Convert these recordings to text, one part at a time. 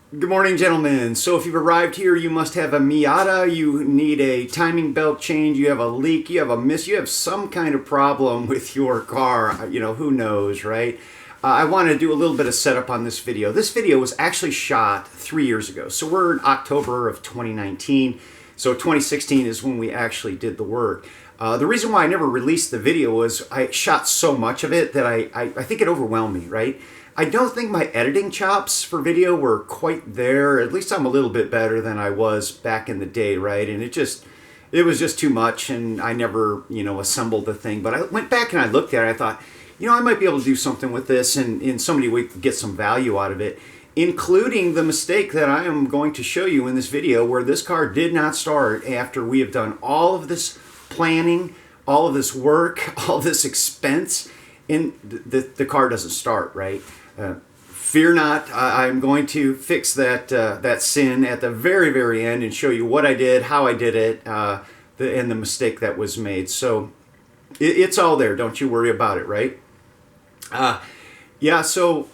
Good morning, gentlemen. So if you've arrived here, you must have a Miata, you need a timing belt change, you have a leak, you have a miss, you have some kind of problem with your car. You know, who knows, right? I want to do a little bit of setup on this video. This video was actually shot 3 years ago. So we're in October of 2019. So 2016 is when we actually did the work. The reason why I never released the video was I shot so much of it that I think it overwhelmed me, right? I don't think my editing chops for video were quite there. At least I'm a little bit better than I was back in the day, right? And it was just too much, and I never, assembled the thing. But I went back and I looked at it. I thought, I might be able to do something with this, and somebody would get some value out of it, including the mistake that I am going to show you in this video, where this car did not start after we have done all of this planning, all of this work, all this expense, and the car doesn't start, right? Fear not, I'm going to fix that sin at the very, very end and show you what I did, how I did it, and the mistake that was made. So it's all there. Don't you worry about it, right? So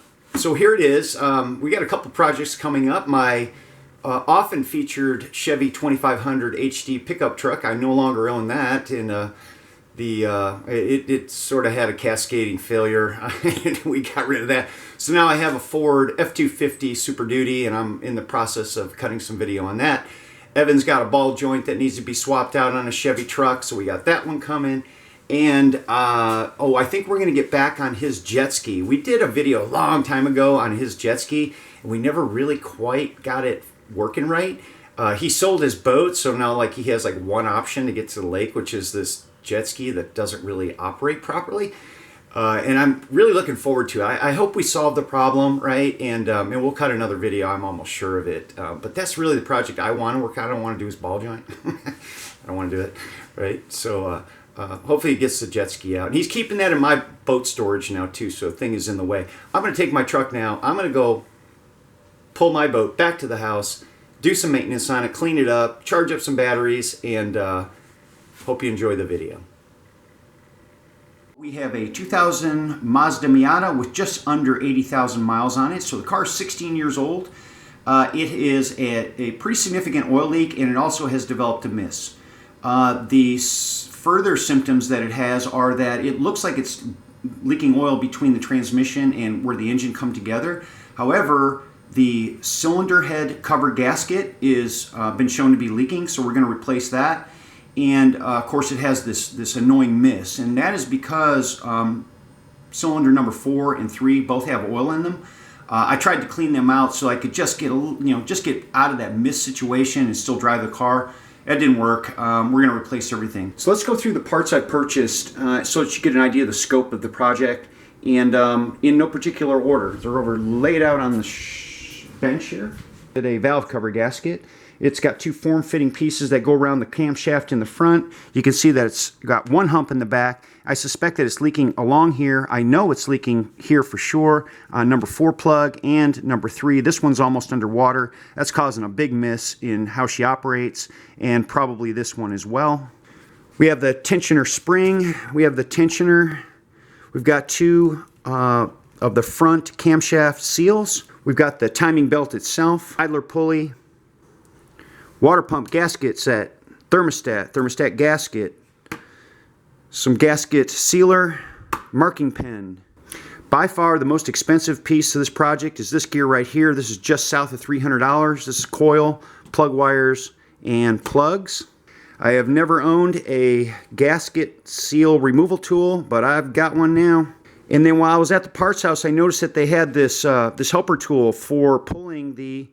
here it is. We got a couple projects coming up. My often featured Chevy 2500 HD pickup truck, I no longer own that, and it sort of had a cascading failure and we got rid of that. So now I have a Ford F-250 Super Duty, and I'm in the process of cutting some video on that. Evan's got a ball joint that needs to be swapped out on a Chevy truck, so we got that one coming. And I think we're going to get back on his jet ski. We did a video a long time ago on his jet ski, and we never really quite got it working right. He sold his boat, so now he has one option to get to the lake, which is this jet ski that doesn't really operate properly, and I'm really looking forward to it. I hope we solve the problem, right? And we'll cut another video. I'm almost sure of it. But that's really the project I want to work on. I don't want to do his ball joint. I don't want to do it, right? So hopefully he gets the jet ski out. And he's keeping that in my boat storage now too, so the thing is in the way. I'm going to take my truck now. I'm going to go pull my boat back to the house, do some maintenance on it, clean it up, charge up some batteries, and hope you enjoy the video. We have a 2000 Mazda Miata with just under 80,000 miles on it. So the car is 16 years old. It is a pretty significant oil leak, and it also has developed a miss. The further symptoms that it has are that it looks like it's leaking oil between the transmission and where the engine come together. However, the cylinder head cover gasket is been shown to be leaking, so we're going to replace that. And of course it has this annoying miss, and that is because cylinder number 4 and 3 both have oil in them. I tried to clean them out so I could just get out of that miss situation and still drive the car. That didn't work. We're going to replace everything. So let's go through the parts I purchased so that you get an idea of the scope of the project, and in no particular order. They're laid out on the bench here. A valve cover gasket. It's got 2 form-fitting pieces that go around the camshaft in the front. You can see that it's got 1 hump in the back. I suspect that it's leaking along here. I know it's leaking here for sure. Number 4 plug and number 3. This one's almost underwater. That's causing a big miss in how she operates, and probably this one as well. We have the tensioner spring. We have the tensioner. We've got 2 of the front camshaft seals. We've got the timing belt itself, idler pulley, water pump gasket set, thermostat gasket, some gasket sealer, marking pen. By far the most expensive piece of this project is this gear right here. This is just south of $300. This is coil, plug wires, and plugs. I have never owned a gasket seal removal tool, but I've got one now. And then while I was at the parts house, I noticed that they had this helper tool for pulling the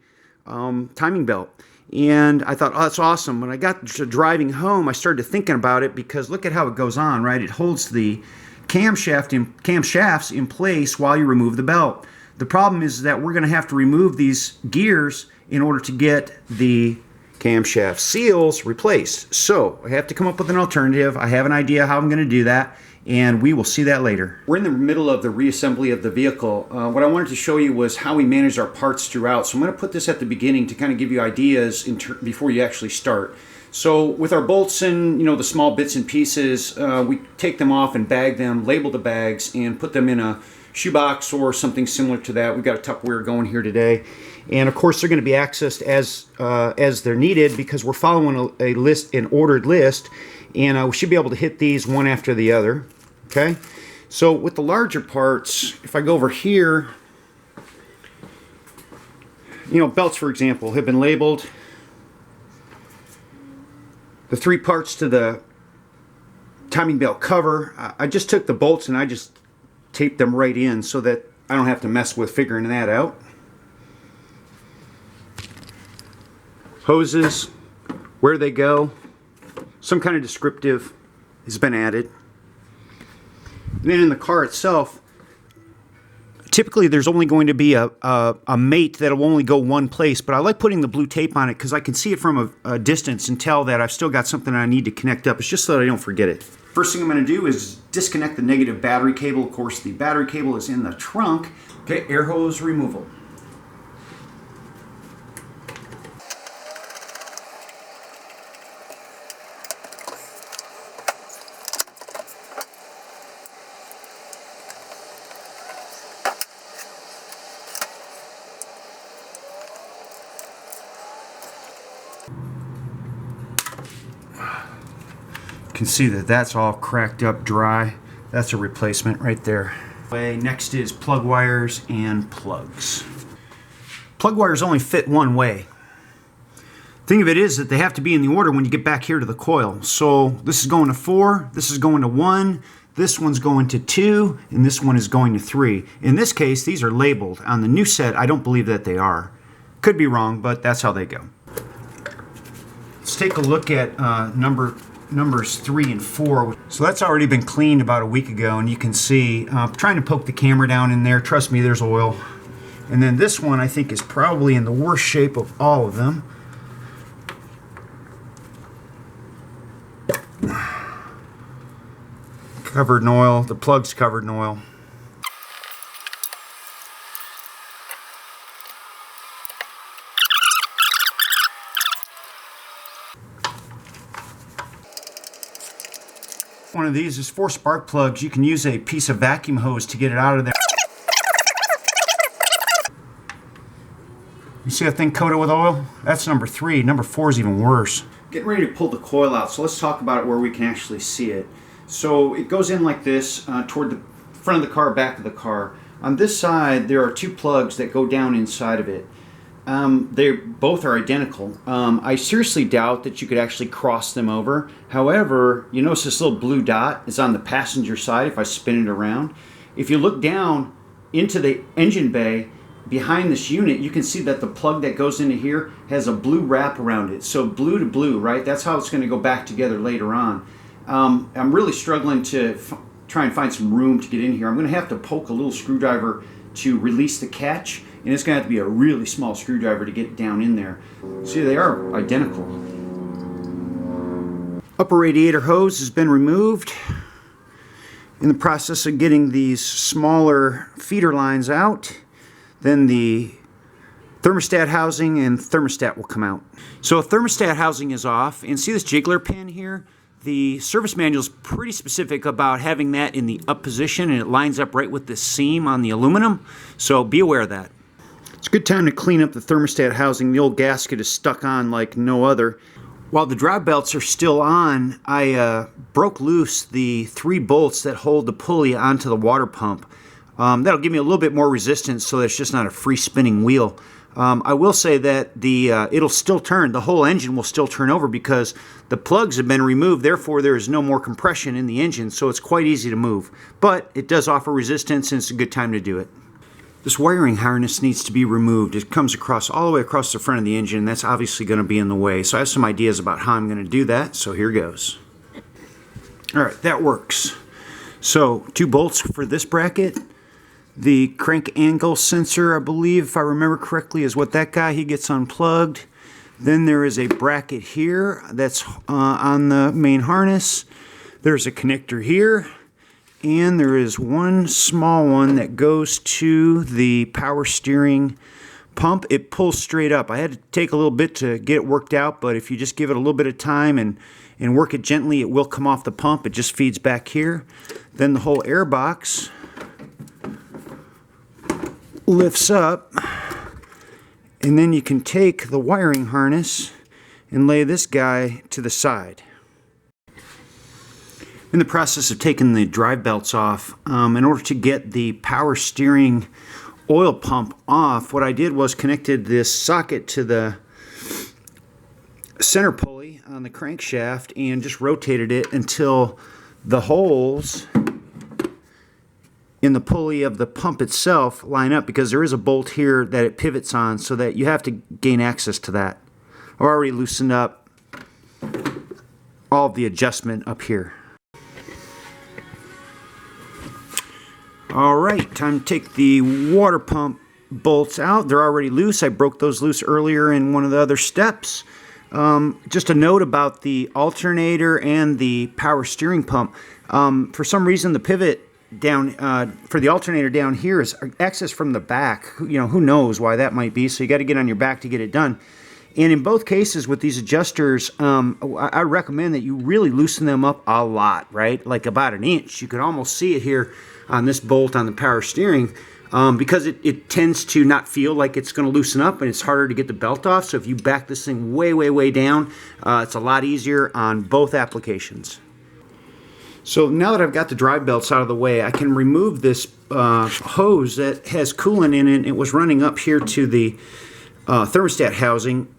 timing belt. And I thought, oh, that's awesome. When I got to driving home, I started thinking about it, because look at how it goes on, right? It holds the camshafts in place while you remove the belt. The problem is that we're going to have to remove these gears in order to get the camshaft seals replaced. So I have to come up with an alternative. I have an idea how I'm going to do that, and we will see that later. We're in the middle of the reassembly of the vehicle. What I wanted to show you was how we manage our parts throughout. So I'm going to put this at the beginning to kind of give you ideas before you actually start. So with our bolts and the small bits and pieces, we take them off and bag them, label the bags, and put them in a shoebox or something similar to that. We've got a Tupperware going here today. And of course, they're going to be accessed as they're needed because we're following a list, an ordered list, and we should be able to hit these one after the other. Okay, so with the larger parts, if I go over here, you know, belts, for example, have been labeled. The 3 parts to the timing belt cover, I just took the bolts and I just taped them right in so that I don't have to mess with figuring that out. Hoses, where they go, some kind of descriptive has been added. And then in the car itself, typically there's only going to be a mate that'll only go one place, but I like putting the blue tape on it because I can see it from a distance and tell that I've still got something I need to connect up. It's just so that I don't forget it. First thing I'm going to do is disconnect the negative battery cable. Of course, the battery cable is in the trunk. Okay, air hose removal. You can see that that's all cracked up dry. That's a replacement right there. Next is plug wires and plugs. Plug wires only fit one way. Thing of it is that they have to be in the order when you get back here to the coil. So this is going to 4, this is going to 1, this one's going to 2, and this one is going to 3. In this case, these are labeled. On the new set, I don't believe that they are. Could be wrong, but that's how they go. Let's take a look at numbers 3 and 4. So that's already been cleaned about a week ago, and you can see trying to poke the camera down in there. Trust me, there's oil. And then this one I think is probably in the worst shape of all of them. Covered in oil. The plug's covered in oil. One of these is 4 spark plugs. You can use a piece of vacuum hose to get it out of there. You see that thing coated with oil? That's number 3. Number 4 is even worse. Getting ready to pull the coil out, so let's talk about it where we can actually see it. So it goes in like this toward the front of the car, back of the car. On this side, there are 2 plugs that go down inside of it. They both are identical. I seriously doubt that you could actually cross them over. However, you notice this little blue dot is on the passenger side if I spin it around. If you look down into the engine bay behind this unit, you can see that the plug that goes into here has a blue wrap around it. So blue to blue, right? That's how it's going to go back together later on. I'm really struggling to try and find some room to get in here. I'm going to have to poke a little screwdriver to release the catch, and it's going to have to be a really small screwdriver to get down in there. See, they are identical. Upper radiator hose has been removed. In the process of getting these smaller feeder lines out, then the thermostat housing and thermostat will come out. So thermostat housing is off, and see this jiggler pin here? The service manual is pretty specific about having that in the up position, and it lines up right with the seam on the aluminum, so be aware of that. It's a good time to clean up the thermostat housing. The old gasket is stuck on like no other. While the drive belts are still on, I broke loose the 3 bolts that hold the pulley onto the water pump. That'll give me a little bit more resistance so that it's just not a free spinning wheel. I will say that it'll still turn. The whole engine will still turn over because the plugs have been removed. Therefore, there is no more compression in the engine, so it's quite easy to move. But it does offer resistance, and it's a good time to do it. This wiring harness needs to be removed. It comes across all the way across the front of the engine, and that's obviously going to be in the way. So I have some ideas about how I'm going to do that, so here goes. All right, that works. So 2 bolts for this bracket. The crank angle sensor, I believe, if I remember correctly, is what that guy, he gets unplugged. Then there is a bracket here that's on the main harness. There's a connector here. And there is one small one that goes to the power steering pump. It pulls straight up. I had to take a little bit to get it worked out, but if you just give it a little bit of time and work it gently, it will come off the pump. It just feeds back here. Then the whole air box lifts up, and then you can take the wiring harness and lay this guy to the side. In the process of taking the drive belts off, in order to get the power steering oil pump off, what I did was connected this socket to the center pulley on the crankshaft and just rotated it until the holes in the pulley of the pump itself line up, because there is a bolt here that it pivots on, so that you have to gain access to that. I've already loosened up all of the adjustment up here. Alright, time to take the water pump bolts out. They're already loose. I broke those loose earlier in one of the other steps. Just a note about the alternator and the power steering pump. For some reason the pivot down for the alternator down here is accessed from the back. Who knows why that might be, so you got to get on your back to get it done. And in both cases with these adjusters, I recommend that you really loosen them up a lot, right? Like about an inch. You can almost see it here on this bolt on the power steering, because it tends to not feel like it's going to loosen up, and it's harder to get the belt off. So if you back this thing way, way, way down, it's a lot easier on both applications. So now that I've got the drive belts out of the way, I can remove this hose that has coolant in it. It was running up here to the thermostat housing.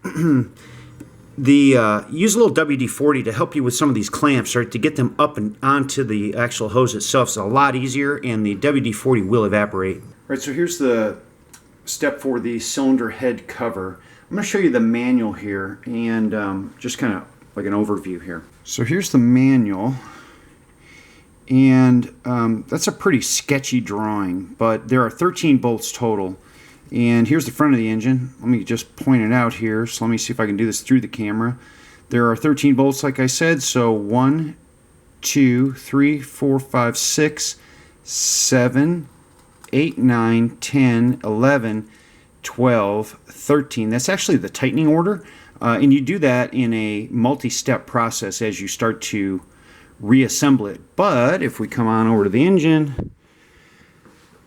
Use a little WD-40 to help you with some of these clamps, right, to get them up and onto the actual hose itself. It's a lot easier, and the WD-40 will evaporate. Right, so here's the step for the cylinder head cover. I'm going to show you the manual here, and just kind of like an overview here. So here's the manual, and that's a pretty sketchy drawing, but there are 13 bolts total. And here's the front of the engine. Let me just point it out here. So let me see if I can do this through the camera. There are 13 bolts, like I said. So 1, 2, 3, 4, 5, 6, 7, 8, 9, 10, 11, 12, 13. That's actually the tightening order. And you do that in a multi-step process as you start to reassemble it. But if we come on over to the engine,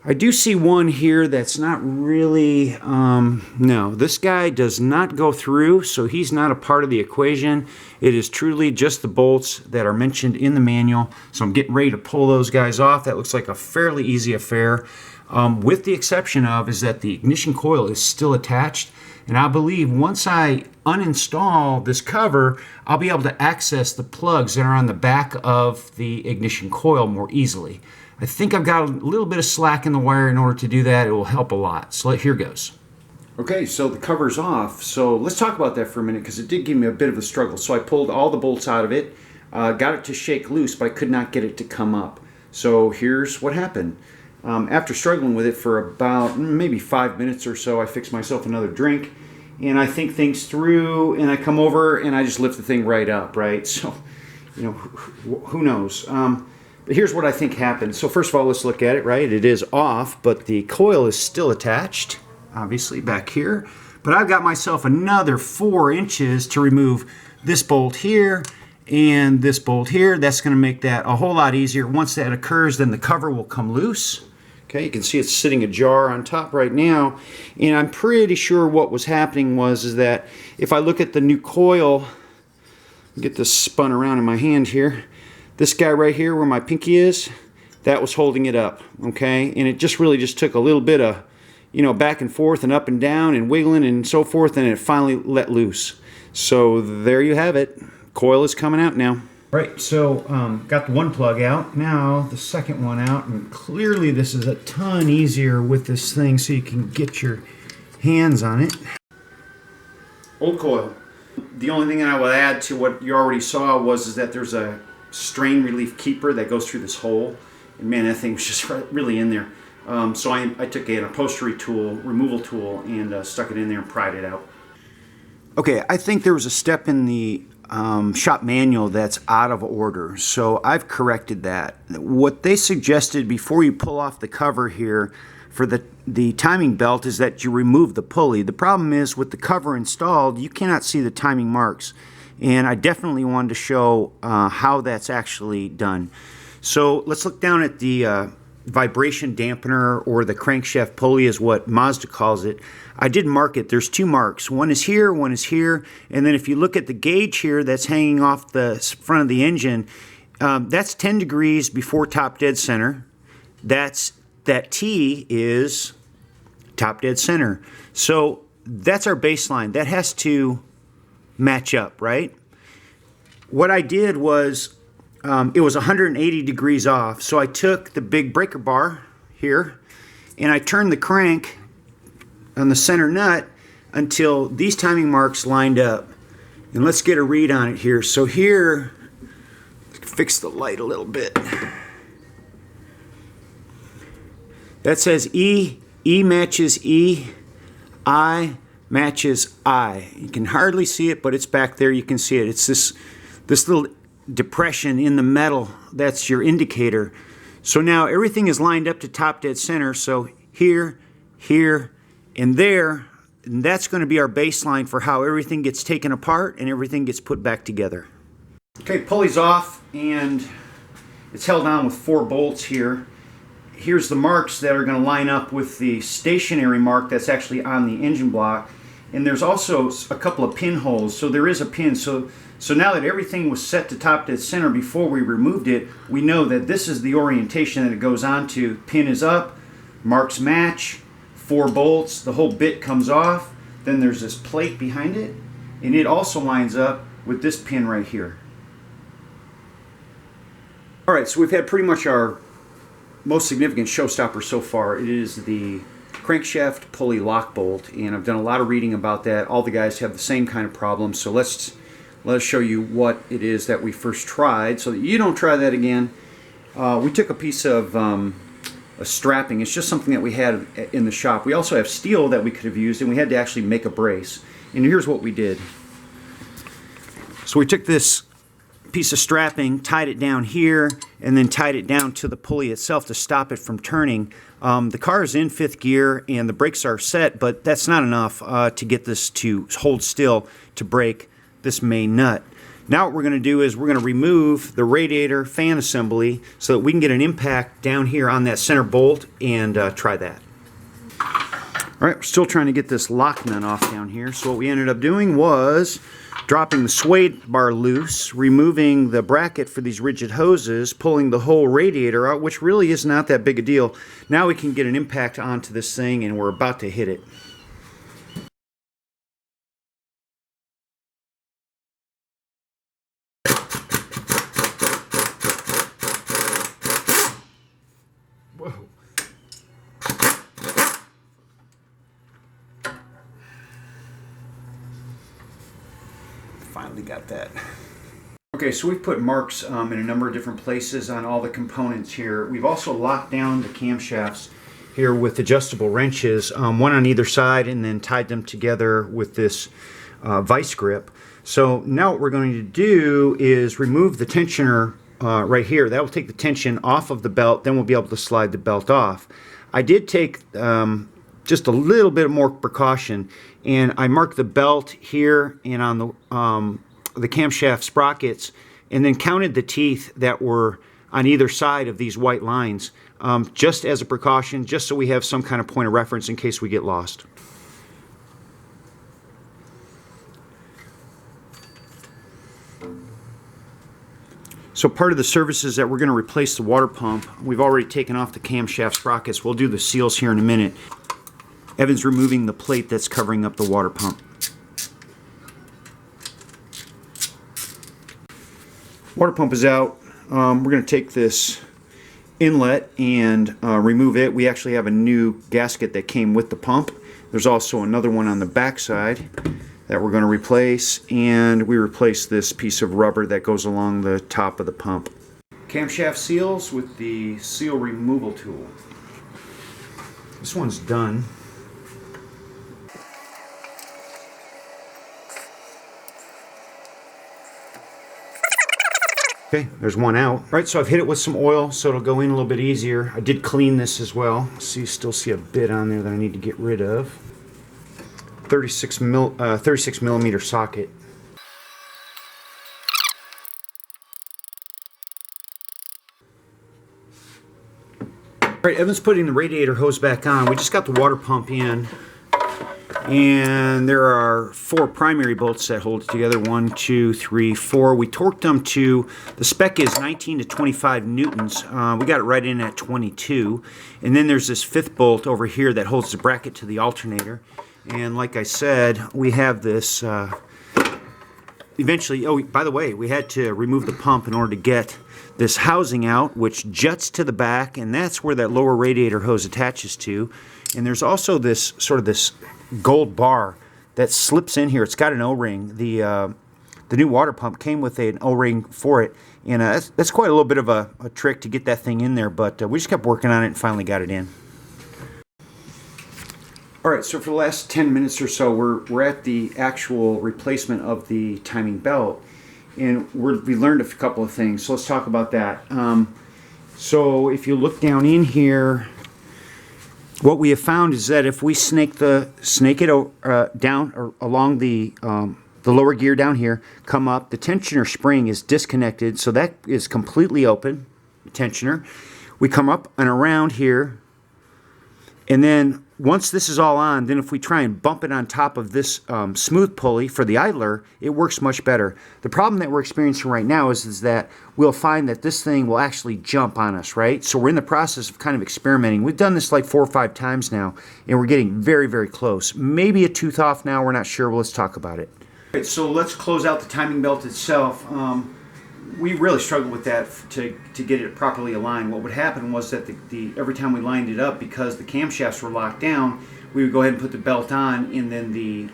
I do see one here that's not really, no, this guy does not go through, so he's not a part of the equation. It is truly just the bolts that are mentioned in the manual. So I'm getting ready to pull those guys off. That looks like a fairly easy affair, with the exception of is that the ignition coil is still attached. And I believe once I uninstall this cover, I'll be able to access the plugs that are on the back of the ignition coil more easily. I think I've got a little bit of slack in the wire in order to do that. It will help a lot. So here goes. Okay, so the cover's off. So let's talk about that for a minute, because it did give me a bit of a struggle. So I pulled all the bolts out of it, got it to shake loose, but I could not get it to come up. So here's what happened. After struggling with it for about maybe 5 minutes or so, I fixed myself another drink, and I think things through, and I come over and I just lift the thing right up, right? So, who knows? But here's what I think happened. So first of all, let's look at it, right? It is off, but the coil is still attached, obviously, back here. But I've got myself another 4 inches to remove this bolt here and this bolt here. That's going to make that a whole lot easier. Once that occurs, then the cover will come loose. Okay, you can see it's sitting ajar on top right now. And I'm pretty sure what was happening is that if I look at the new coil, get this spun around in my hand here, this guy right here where my pinky is, that was holding it up, okay? And it just really just took a little bit of, back and forth and up and down and wiggling and so forth, and it finally let loose. So there you have it. Coil is coming out now. Right, so got the one plug out, now the second one out, and clearly this is a ton easier with this thing so you can get your hands on it. Old coil. The only thing I would add to what you already saw is that there's a strain relief keeper that goes through this hole, and man, that thing was just really in there. So I took an upholstery tool, removal tool, and stuck it in there and pried it out. Okay, I think there was a step in the shop manual that's out of order, so I've corrected that. What they suggested before you pull off the cover here for the timing belt is that you remove the pulley. The problem is with the cover installed, you cannot see the timing marks. And I definitely wanted to show how that's actually done. So let's look down at the vibration dampener, or the crankshaft pulley is what Mazda calls it. I did mark it. There's two marks. One is here, one is here. And then if you look at the gauge here that's hanging off the front of the engine, that's 10 degrees before top dead center. That T is top dead center. So that's our baseline. That has to match up, right? What I did was, it was 180 degrees off, so I took the big breaker bar here and I turned the crank on the center nut until these timing marks lined up. And let's get a read on it here. So here, fix the light a little bit. That says E matches E, I matches I. You can hardly see it, but it's back there. You can see it. It's this little depression in the metal. That's your indicator. So now everything is lined up to top dead center. So here, here, and there, and that's going to be our baseline for how everything gets taken apart and everything gets put back together. Okay, pulley's off and it's held on with 4 bolts here. Here's the marks that are going to line up with the stationary mark that's actually on the engine block. And there's also a couple of pinholes, so there is a pin. So now that everything was set to top dead center before we removed it, we know that this is the orientation that it goes on to. Pin is up, marks match, 4 bolts, the whole bit comes off. Then there's this plate behind it, and it also lines up with this pin right here. Alright, so we've had pretty much our most significant showstopper so far. It is the crankshaft pulley lock bolt, and I've done a lot of reading about that. All the guys have the same kind of problem, so let us show you what it is that we first tried so that you don't try that again. We took a piece of a strapping. It's just something that we had in the shop. We also have steel that we could have used, and we had to actually make a brace. And here's what we did. So we took this piece of strapping, tied it down here, and then tied it down to the pulley itself to stop it from turning. The car is in 5th gear and the brakes are set, but that's not enough to get this to hold still to brake this main nut. Now what we're going to do is we're going to remove the radiator fan assembly so that we can get an impact down here on that center bolt and try that. Alright, we're still trying to get this lock nut off down here. So what we ended up doing was dropping the sway bar loose, removing the bracket for these rigid hoses, pulling the whole radiator out, which really is not that big a deal. Now we can get an impact onto this thing, and we're about to hit it. Whoa. Finally got that. Okay, so we've put marks in a number of different places on all the components here. We've also locked down the camshafts here with adjustable wrenches, one on either side, and then tied them together with this vice grip. So now what we're going to do is remove the tensioner right here. That will take the tension off of the belt, then we'll be able to slide the belt off. I did take just a little bit more precaution, and I marked the belt here and on the camshaft sprockets, and then counted the teeth that were on either side of these white lines, just as a precaution, just so we have some kind of point of reference in case we get lost. So part of the service is that we're going to replace the water pump. We've already taken off the camshaft sprockets. We'll do the seals here in a minute. Evan's removing the plate that's covering up the water pump. Water pump is out. We're going to take this inlet and remove it. We actually have a new gasket that came with the pump. There's also another one on the back side that we're going to replace, and we replace this piece of rubber that goes along the top of the pump. Camshaft seals with the seal removal tool. This one's done. Okay, there's one out. All right, so I've hit it with some oil so it'll go in a little bit easier. I did clean this as well. So you still see a bit on there that I need to get rid of. 36 millimeter socket. All right, Evan's putting the radiator hose back on. We just got the water pump in, and there are 4 primary bolts that hold it together. 1, 2, 3, 4. We torqued them to, the spec is 19 to 25 newtons. We got it right in at 22. And then there's this 5th bolt over here that holds the bracket to the alternator. And like I said, we have this, eventually, oh, by the way, we had to remove the pump in order to get this housing out, which juts to the back, and that's where that lower radiator hose attaches to. And there's also this sort of this gold bar that slips in here. It's got an O-ring. The new water pump came with an O-ring for it, and that's quite a little bit of a trick to get that thing in there, but we just kept working on it and finally got it in. All right, so for the last 10 minutes or so, we're at the actual replacement of the timing belt, and we learned a couple of things, so let's talk about that. So if you look down in here, what we have found is that if we snake it down or along the lower gear down here, come up, the tensioner spring is disconnected, so that is completely open, tensioner. We come up and around here, and then once this is all on, then if we try and bump it on top of this smooth pulley for the idler, it works much better. The problem that we're experiencing right now is that we'll find that this thing will actually jump on us, right? So we're in the process of kind of experimenting. We've done this like 4 or 5 times now, and we're getting very, very close. Maybe a tooth off now, we're not sure. Well, let's talk about it. All right, so let's close out the timing belt itself. We really struggled with that to get it properly aligned. What would happen was that every time we lined it up, because the camshafts were locked down, we would go ahead and put the belt on, and then the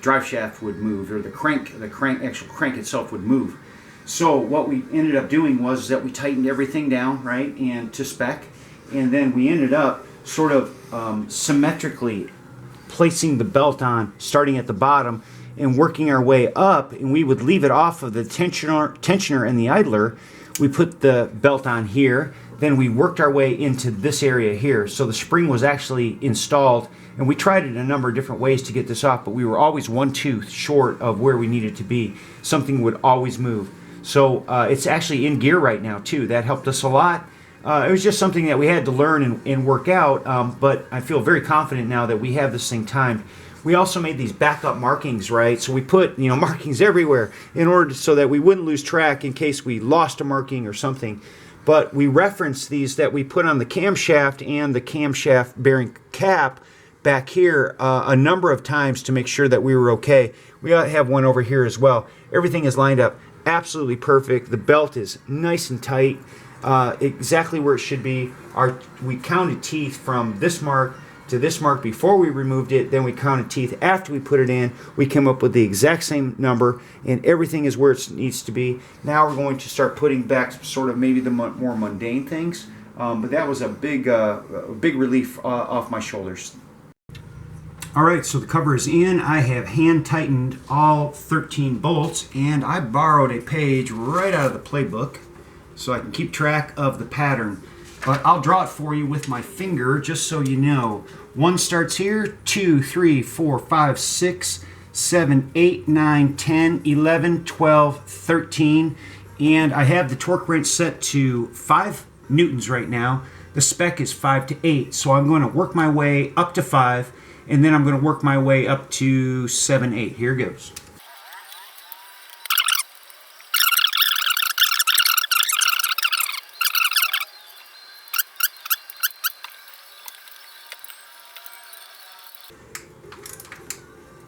drive shaft would move, or the actual crank itself would move. So what we ended up doing was that we tightened everything down, right, and to spec, and then we ended up sort of symmetrically placing the belt on, starting at the bottom, and working our way up, and we would leave it off of the tensioner and the idler. We put the belt on here, then we worked our way into this area here. So the spring was actually installed, and we tried it a number of different ways to get this off, but we were always 1 tooth short of where we needed to be. Something would always move. So it's actually in gear right now too. That helped us a lot. It was just something that we had to learn and work out, but I feel very confident now that we have this thing timed. We also made these backup markings, right? So we put, markings everywhere in order so that we wouldn't lose track in case we lost a marking or something. But we referenced these that we put on the camshaft and the camshaft bearing cap back here a number of times to make sure that we were okay. We have one over here as well. Everything is lined up absolutely perfect. The belt is nice and tight, exactly where it should be. We counted teeth from this mark to this mark before we removed it, then we counted teeth after we put it in. We came up with the exact same number, and everything is where it needs to be. Now we're going to start putting back sort of maybe the more mundane things, but that was a big relief off my shoulders. All right, so the cover is in. I have hand tightened all 13 bolts, and I borrowed a page right out of the playbook so I can keep track of the pattern. But I'll draw it for you with my finger just so you know. 1 starts here, 2, 3, 4, 5, 6, 7, 8, 9, 10, 11, 12, 13. And I have the torque wrench set to 5 newtons right now. The spec is 5 to 8. So I'm going to work my way up to 5, and then I'm going to work my way up to 7, 8. Here goes.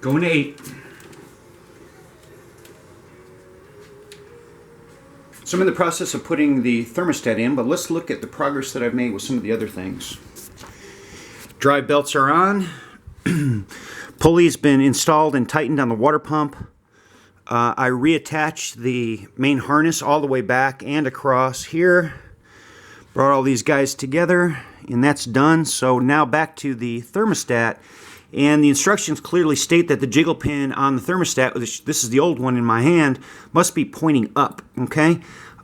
Going to 8. So I'm in the process of putting the thermostat in, but let's look at the progress that I've made with some of the other things. Drive belts are on. Pulley's been installed and tightened on the water pump. I reattached the main harness all the way back and across here. Brought all these guys together, and that's done. So now back to the thermostat. And the instructions clearly state that the jiggle pin on the thermostat, this is the old one in my hand, must be pointing up, okay?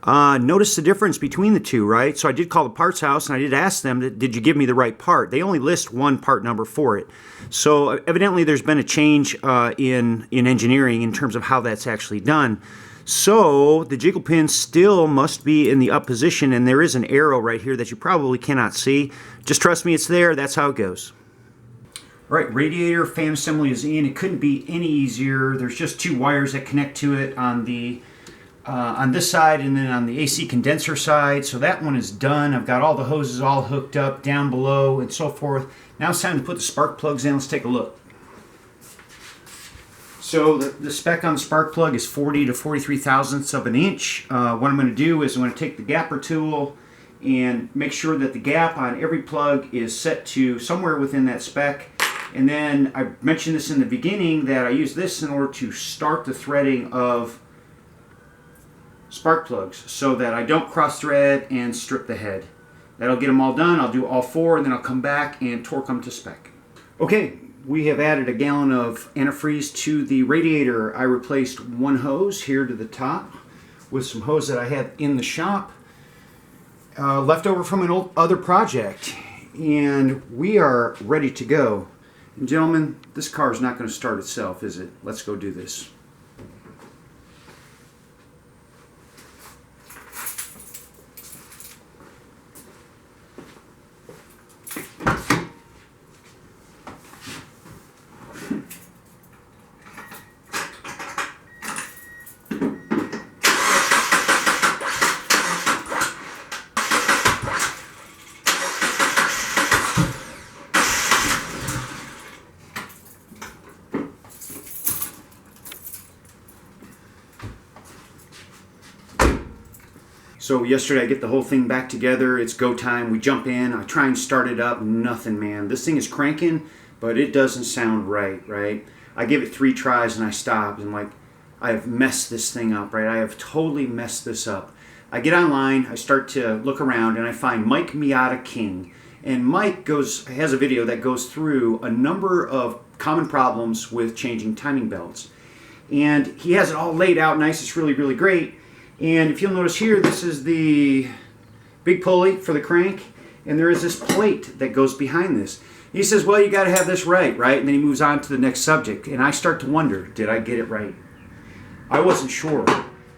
Notice the difference between the two, right? So I did call the parts house, and I did ask them, did you give me the right part? They only list one part number for it. So evidently there's been a change in engineering in terms of how that's actually done. So the jiggle pin still must be in the up position, and there is an arrow right here that you probably cannot see. Just trust me, it's there. That's how it goes. All right, radiator fan assembly is in. It couldn't be any easier. There's just 2 wires that connect to it on this side and then on the AC condenser side. So that one is done. I've got all the hoses all hooked up down below and so forth. Now it's time to put the spark plugs in. Let's take a look. So the spec on the spark plug is 40 to 43 thousandths of an inch. What I'm going to do is I'm going to take the gapper tool and make sure that the gap on every plug is set to somewhere within that spec. And then I mentioned this in the beginning that I use this in order to start the threading of spark plugs so that I don't cross thread and strip the head. That'll get them all done. I'll do all 4 and then I'll come back and torque them to spec. Okay, we have added a gallon of antifreeze to the radiator. I replaced 1 hose here to the top with some hose that I had in the shop, left over from an old other project, and we are ready to go. And gentlemen, this car is not going to start itself, is it? Let's go do this. So yesterday I get the whole thing back together. It's go time. We jump in. I try and start it up. Nothing, man. This thing is cranking, but it doesn't sound right? I give it 3 tries and I stop and like, I have messed this thing up, right? I have totally messed this up. I get online, I start to look around, and I find Mike Miata King. And Mike has a video that goes through a number of common problems with changing timing belts. And he has it all laid out nice. It's really, really great. And if you'll notice here, this is the big pulley for the crank, and there is this plate that goes behind this. He says, well, you got to have this right? And then he moves on to the next subject, and I start to wonder, did I get it right? I wasn't sure.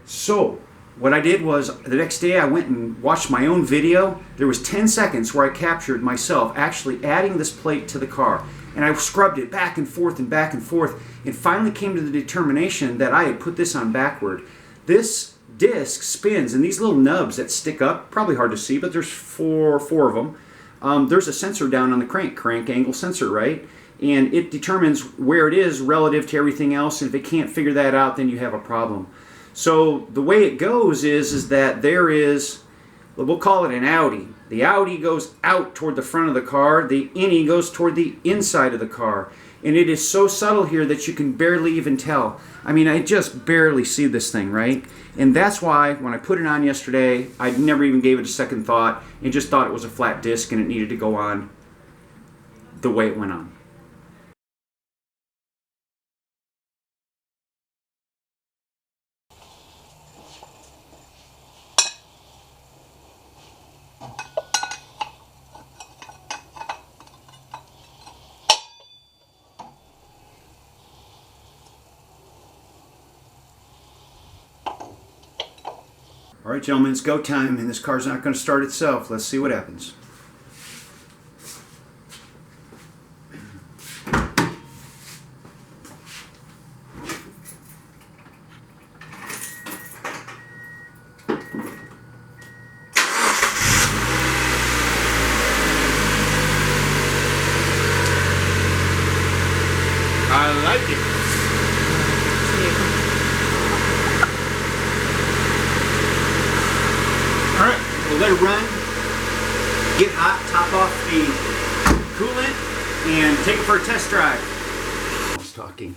So what I did was the next day I went and watched my own video. There was 10 seconds where I captured myself actually adding this plate to the car, and I scrubbed it back and forth, and finally came to the determination that I had put this on backward. This disc spins, and these little nubs that stick up, probably hard to see, but there's four of them. There's a sensor down on the crank angle sensor, right? And it determines where it is relative to everything else, and if it can't figure that out, then you have a problem. So the way it goes is that there is, we'll call it an outie. The outie goes out toward the front of the car, the innie goes toward the inside of the car. And it is so subtle here that you can barely even tell. I mean, I just barely see this thing, right? And that's why when I put it on yesterday, I never even gave it a second thought and just thought it was a flat disc and it needed to go on the way it went on. All right, gentlemen, it's go time, and this car's not going to start itself. Let's see what happens. I like it. Alright, we'll let it run, get hot, top off the coolant, and take it for a test drive. I was talking.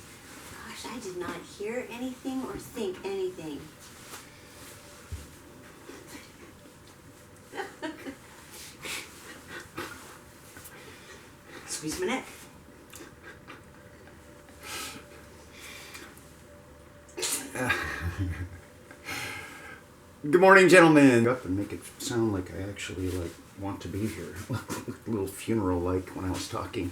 Gosh, I did not hear anything or think anything. Squeeze my neck. Good morning, gentlemen. Up and make it sound like I actually want to be here. A little funeral like when I was talking.